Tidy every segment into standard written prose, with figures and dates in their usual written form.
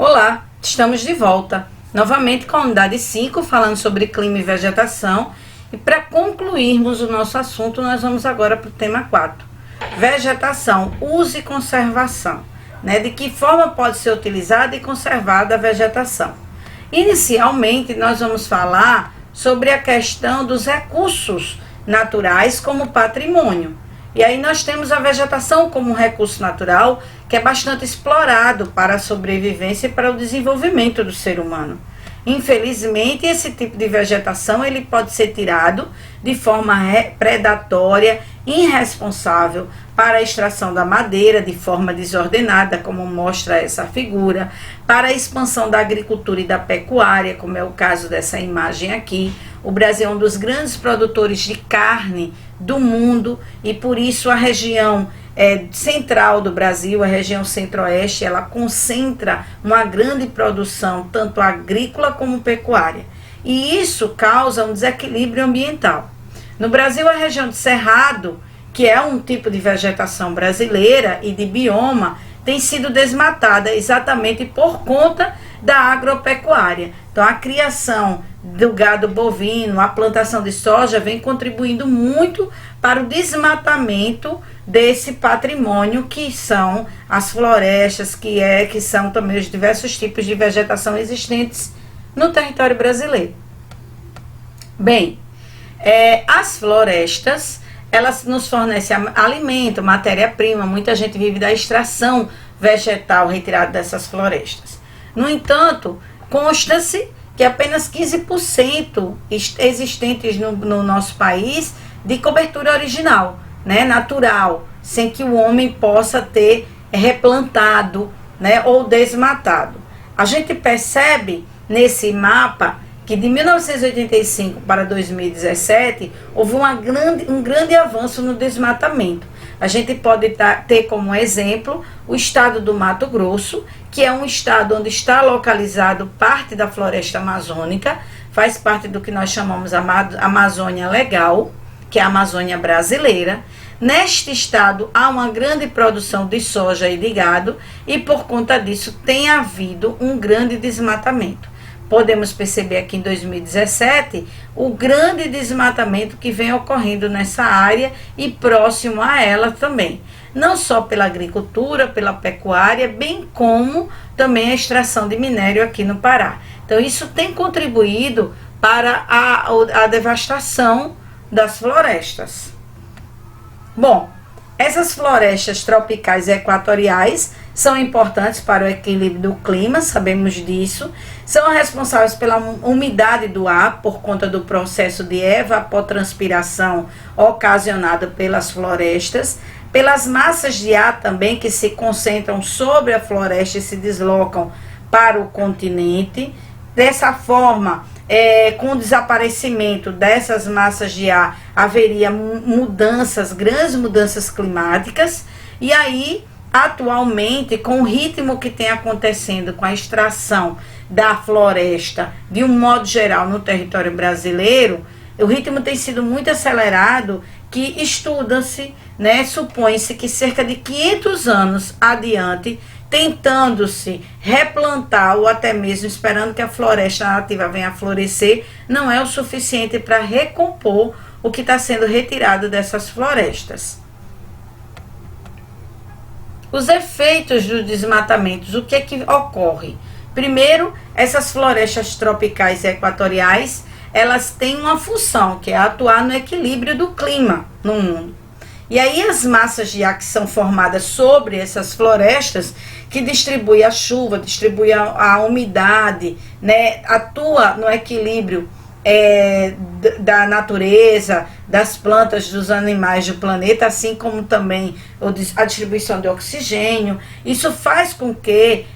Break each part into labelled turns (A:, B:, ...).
A: Olá, estamos de volta, novamente com a unidade 5, falando sobre clima e vegetação. E para concluirmos o nosso assunto, nós vamos agora para o tema 4. Vegetação, uso e conservação. De que forma pode ser utilizada e conservada a vegetação. Inicialmente, nós vamos falar sobre a questão dos recursos naturais como patrimônio. E aí nós temos a vegetação como um recurso natural que é bastante explorado para a sobrevivência e para o desenvolvimento do ser humano. Infelizmente, esse tipo de vegetação ele pode ser tirado de forma predatória, irresponsável, para a extração da madeira de forma desordenada, como mostra essa figura, para a expansão da agricultura e da pecuária, como é o caso dessa imagem aqui. O Brasil é um dos grandes produtores de carne do mundo e por isso a região central do Brasil, a região centro-oeste, ela concentra uma grande produção, tanto agrícola como pecuária. E isso causa um desequilíbrio ambiental. No Brasil, a região de Cerrado, que é um tipo de vegetação brasileira e de bioma, tem sido desmatada exatamente por conta da agropecuária. Então, a criação do gado bovino, a plantação de soja vem contribuindo muito para o desmatamento desse patrimônio que são as florestas, que são também os diversos tipos de vegetação existentes no território brasileiro. Bem, as florestas, elas nos fornecem alimento, matéria-prima, muita gente vive da extração vegetal retirada dessas florestas. No entanto, consta-se que apenas 15% existentes no nosso país de cobertura original, natural, sem que o homem possa ter replantado, ou desmatado. A gente percebe nesse mapa que de 1985 para 2017 houve um grande avanço no desmatamento. A gente pode ter como exemplo o estado do Mato Grosso, que é um estado onde está localizado parte da floresta amazônica, faz parte do que nós chamamos a Amazônia Legal, que é a Amazônia brasileira. Neste estado há uma grande produção de soja e de gado e por conta disso tem havido um grande desmatamento. Podemos perceber aqui em 2017 o grande desmatamento que vem ocorrendo nessa área e próximo a ela também. Não só pela agricultura, pela pecuária, bem como também a extração de minério aqui no Pará. Então isso tem contribuído para a devastação das florestas. Bom, essas florestas tropicais e equatoriais são importantes para o equilíbrio do clima, sabemos disso. São responsáveis pela umidade do ar por conta do processo de evapotranspiração ocasionado pelas florestas, pelas massas de ar também que se concentram sobre a floresta e se deslocam para o continente. Dessa forma, com o desaparecimento dessas massas de ar, haveria grandes mudanças climáticas. E aí, atualmente, com o ritmo que tem acontecendo com a extração da floresta, de um modo geral, no território brasileiro, o ritmo tem sido muito acelerado, que estuda-se, supõe-se que cerca de 500 anos adiante, tentando-se replantar ou até mesmo esperando que a floresta nativa venha a florescer, não é o suficiente para recompor o que está sendo retirado dessas florestas. Os efeitos dos desmatamentos, o que é que ocorre? Primeiro, essas florestas tropicais e equatoriais, elas têm uma função, que é atuar no equilíbrio do clima no mundo. E aí as massas de ar que são formadas sobre essas florestas, que distribui a chuva, distribui a umidade, atua no equilíbrio da natureza, das plantas, dos animais do planeta, assim como também a distribuição de oxigênio. Isso faz com que,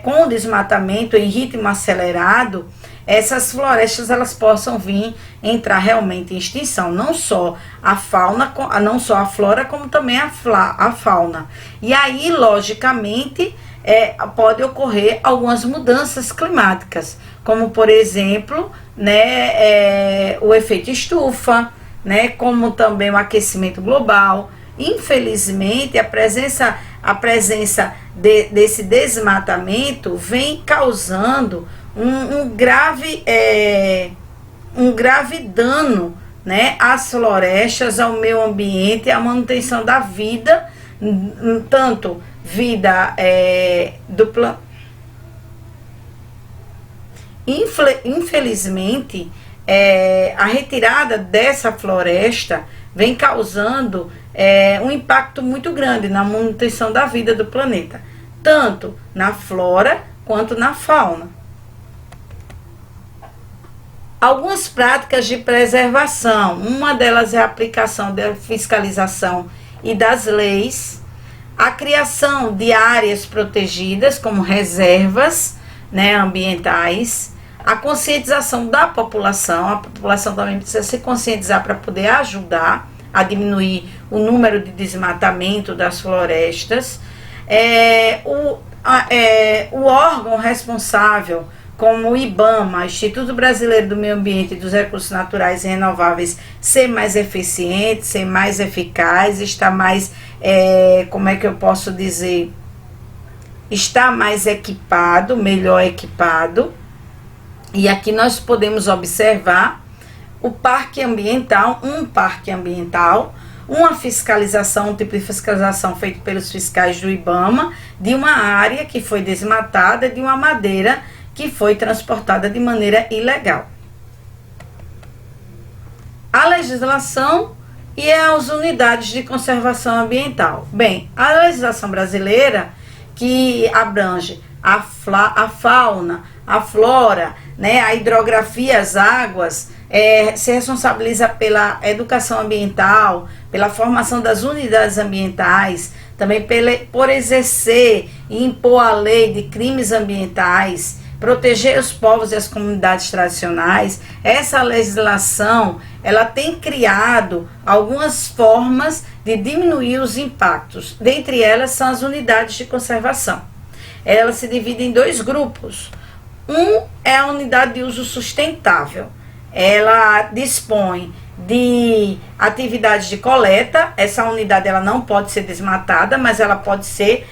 A: com o desmatamento em ritmo acelerado, essas florestas elas possam vir entrar realmente em extinção, não só a fauna, não só a flora, como também a fauna. E aí, logicamente, pode ocorrer algumas mudanças climáticas, como por exemplo, o efeito estufa, como também o aquecimento global. Infelizmente, desse desmatamento vem causando um grave dano, né, às florestas, ao meio ambiente, à manutenção da vida, tanto vida do planeta. Infelizmente, a retirada dessa floresta vem causando um impacto muito grande na manutenção da vida do planeta, tanto na flora quanto na fauna. Algumas práticas de preservação, uma delas é a aplicação da fiscalização e das leis, a criação de áreas protegidas como reservas, né, ambientais, a conscientização da população. A população também precisa se conscientizar para poder ajudar a diminuir o número de desmatamento das florestas. O órgão responsável, como o IBAMA, Instituto Brasileiro do Meio Ambiente e dos Recursos Naturais e Renováveis, ser mais eficiente, ser mais eficaz, estar mais, está mais equipado, melhor equipado. E aqui nós podemos observar um parque ambiental, uma fiscalização, um tipo de fiscalização feito pelos fiscais do IBAMA, de uma área que foi desmatada, de uma madeira que foi transportada de maneira ilegal. A legislação e as unidades de conservação ambiental. Bem, a legislação brasileira, que abrange a fauna, a flora, né, a hidrografia, as águas, se responsabiliza pela educação ambiental, pela formação das unidades ambientais, também por exercer e impor a lei de crimes ambientais, proteger os povos e as comunidades tradicionais. Essa legislação, ela tem criado algumas formas de diminuir os impactos. Dentre elas são as unidades de conservação. Ela se divide em dois grupos. Um é a unidade de uso sustentável. Ela dispõe de atividades de coleta. Essa unidade ela não pode ser desmatada, mas ela pode ser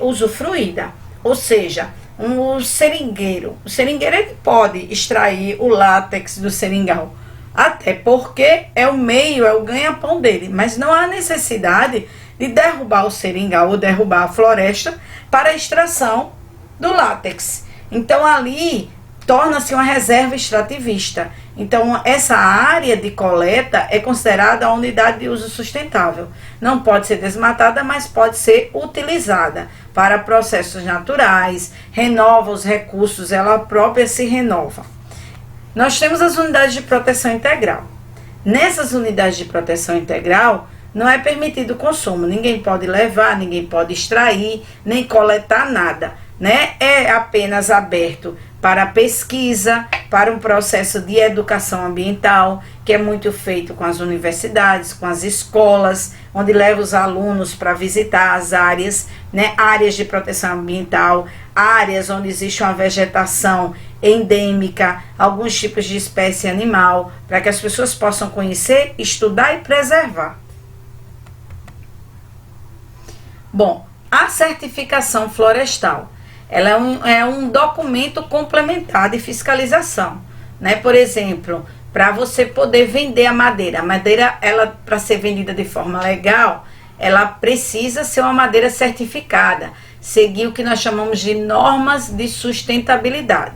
A: usufruída. Ou seja, o seringueiro ele pode extrair o látex do seringal, até porque é o ganha-pão dele, mas não há necessidade de derrubar o seringal ou derrubar a floresta para a extração do látex. Então ali torna-se uma reserva extrativista. Então essa área de coleta é considerada a unidade de uso sustentável. Não pode ser desmatada, mas pode ser utilizada para processos naturais, renova os recursos, ela própria se renova. Nós temos as unidades de proteção integral. Nessas unidades de proteção integral, não é permitido o consumo, ninguém pode levar, ninguém pode extrair, nem coletar nada, né? É apenas aberto para pesquisa, para um processo de educação ambiental, que é muito feito com as universidades, com as escolas, onde leva os alunos para visitar as áreas, né? Áreas de proteção ambiental, áreas onde existe uma vegetação endêmica, alguns tipos de espécie animal, para que as pessoas possam conhecer, estudar e preservar. Bom, a certificação florestal, ela é um documento complementar de fiscalização, né? Por exemplo, para você poder vender a madeira, ela para ser vendida de forma legal, ela precisa ser uma madeira certificada, seguir o que nós chamamos de normas de sustentabilidade.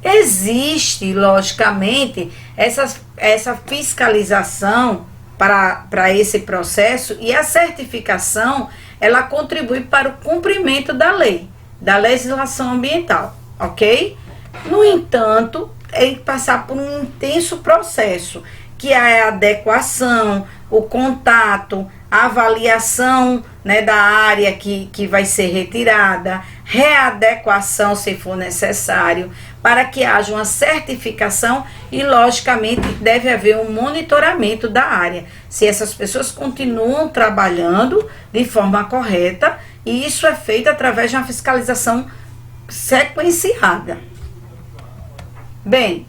A: Existe, logicamente, essa fiscalização para esse processo, e a certificação ela contribui para o cumprimento da lei, da legislação ambiental, ok? No entanto, tem que passar por um intenso processo, que é a adequação, o contato, a avaliação, né, da área que vai ser retirada, readequação se for necessário, para que haja uma certificação e, logicamente, deve haver um monitoramento da área, se essas pessoas continuam trabalhando de forma correta, e isso é feito através de uma fiscalização sequenciada. Bem,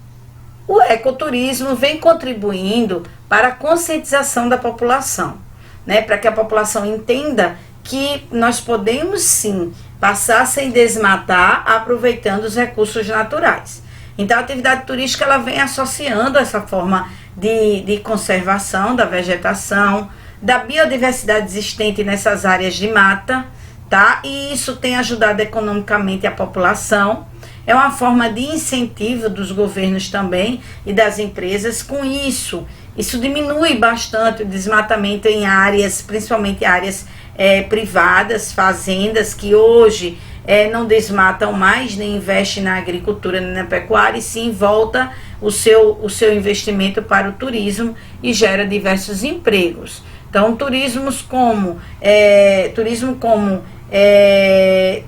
A: o ecoturismo vem contribuindo para a conscientização da população né, para que a população entenda que nós podemos sim passar sem desmatar, aproveitando os recursos naturais. Então a atividade turística ela vem associando essa forma de conservação da vegetação, da biodiversidade existente nessas áreas de mata, tá? E isso tem ajudado economicamente a população. É uma forma de incentivo dos governos também e das empresas. Com isso diminui bastante o desmatamento em áreas, principalmente áreas privadas, fazendas que hoje não desmatam mais, nem investem na agricultura nem na pecuária, e sim volta o seu investimento para o turismo e gera diversos empregos. Então, turismo como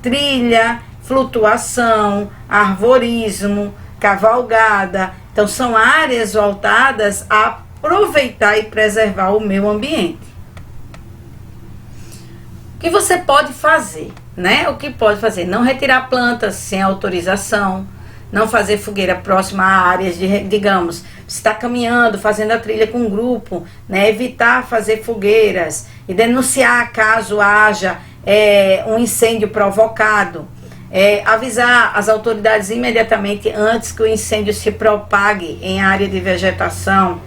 A: trilha, flutuação, arvorismo, cavalgada. Então, são áreas voltadas a aproveitar e preservar o meio ambiente. O que você pode fazer, né? O que pode fazer? Não retirar plantas sem autorização, não fazer fogueira próxima a áreas digamos, você está caminhando, fazendo a trilha com um grupo, né? Evitar fazer fogueiras e denunciar caso haja um incêndio provocado. Avisar as autoridades imediatamente antes que o incêndio se propague em área de vegetação.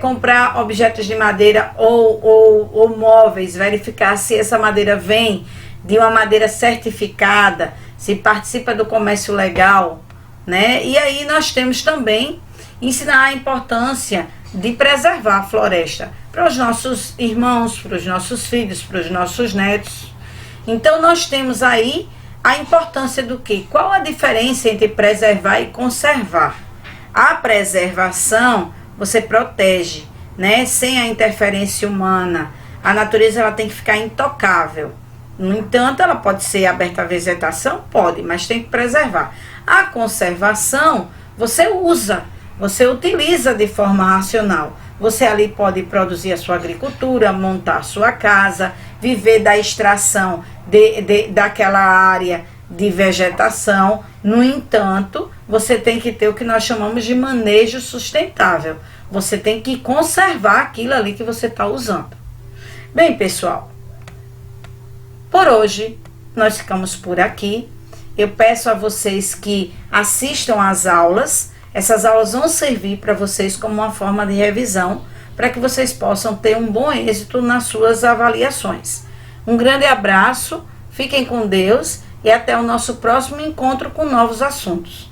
A: Comprar objetos de madeira ou móveis, verificar se essa madeira vem de uma madeira certificada, se participa do comércio legal, né? E aí nós temos também ensinar a importância de preservar a floresta para os nossos irmãos, para os nossos filhos, para os nossos netos. Então nós temos aí a importância do quê? Qual a diferença entre preservar e conservar? A preservação você protege, né? Sem a interferência humana. A natureza ela tem que ficar intocável. No entanto, ela pode ser aberta à vegetação? Pode, mas tem que preservar. A conservação, você utiliza de forma racional. Você ali pode produzir a sua agricultura, montar a sua casa, viver da extração daquela área de vegetação. No entanto, você tem que ter o que nós chamamos de manejo sustentável. Você tem que conservar aquilo ali que você está usando. Bem, pessoal, por hoje nós ficamos por aqui. Eu peço a vocês que assistam às aulas. Essas aulas vão servir para vocês como uma forma de revisão, para que vocês possam ter um bom êxito nas suas avaliações. Um grande abraço, fiquem com Deus e até o nosso próximo encontro com novos assuntos.